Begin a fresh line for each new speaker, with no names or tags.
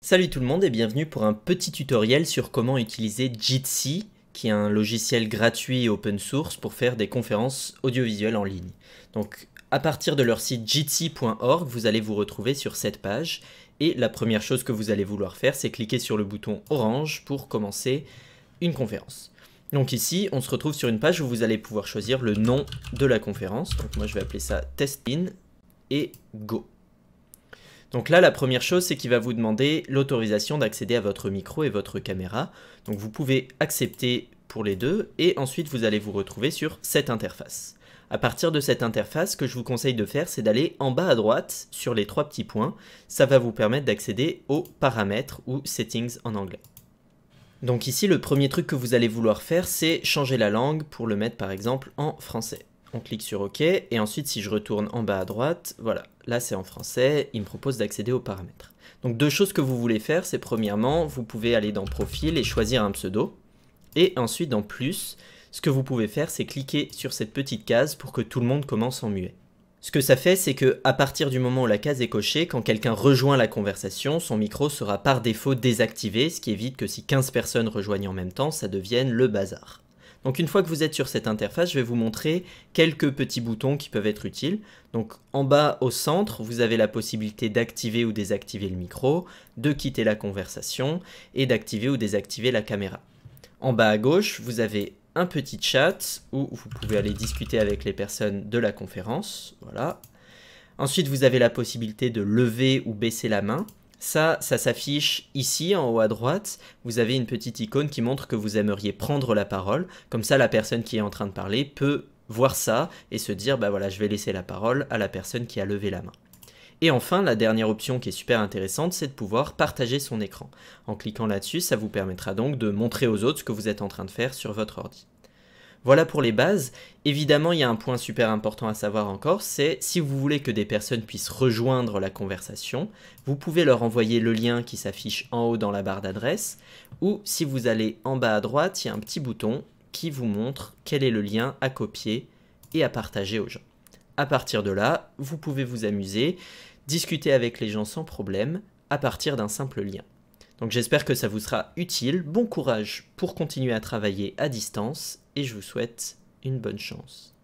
Salut tout le monde et bienvenue pour un petit tutoriel sur comment utiliser Jitsi, qui est un logiciel gratuit et open source pour faire des conférences audiovisuelles en ligne. Donc à partir de leur site jitsi.org, vous allez vous retrouver sur cette page et la première chose que vous allez vouloir faire, c'est cliquer sur le bouton orange pour commencer une conférence. Donc ici, on se retrouve sur une page où vous allez pouvoir choisir le nom de la conférence. Donc moi je vais appeler ça Test In et Go. Donc là, la première chose, c'est qu'il va vous demander l'autorisation d'accéder à votre micro et votre caméra. Donc vous pouvez accepter pour les deux et ensuite vous allez vous retrouver sur cette interface. À partir de cette interface, ce que je vous conseille de faire, c'est d'aller en bas à droite sur les trois petits points. Ça va vous permettre d'accéder aux paramètres ou settings en anglais. Donc ici, le premier truc que vous allez vouloir faire, c'est changer la langue pour le mettre par exemple en français. On clique sur OK et ensuite si je retourne en bas à droite, voilà, là c'est en français, il me propose d'accéder aux paramètres. Donc deux choses que vous voulez faire, c'est premièrement, vous pouvez aller dans Profil et choisir un pseudo. Et ensuite dans Plus, ce que vous pouvez faire, c'est cliquer sur cette petite case pour que tout le monde commence en muet. Ce que ça fait, c'est que à partir du moment où la case est cochée, quand quelqu'un rejoint la conversation, son micro sera par défaut désactivé, ce qui évite que si 15 personnes rejoignent en même temps, ça devienne le bazar. Donc une fois que vous êtes sur cette interface, je vais vous montrer quelques petits boutons qui peuvent être utiles. Donc en bas au centre, vous avez la possibilité d'activer ou désactiver le micro, de quitter la conversation et d'activer ou désactiver la caméra. En bas à gauche, vous avez un petit chat où vous pouvez aller discuter avec les personnes de la conférence. Voilà. Ensuite, vous avez la possibilité de lever ou baisser la main. Ça s'affiche ici en haut à droite. Vous avez une petite icône qui montre que vous aimeriez prendre la parole. Comme ça, la personne qui est en train de parler peut voir ça et se dire, bah voilà, je vais laisser la parole à la personne qui a levé la main. Et enfin, la dernière option qui est super intéressante, c'est de pouvoir partager son écran. En cliquant là-dessus, ça vous permettra donc de montrer aux autres ce que vous êtes en train de faire sur votre ordi. Voilà pour les bases. Évidemment, il y a un point super important à savoir encore, c'est si vous voulez que des personnes puissent rejoindre la conversation, vous pouvez leur envoyer le lien qui s'affiche en haut dans la barre d'adresse, ou si vous allez en bas à droite, il y a un petit bouton qui vous montre quel est le lien à copier et à partager aux gens. À partir de là, vous pouvez vous amuser, discuter avec les gens sans problème, à partir d'un simple lien. Donc j'espère que ça vous sera utile, bon courage pour continuer à travailler à distance et je vous souhaite une bonne chance.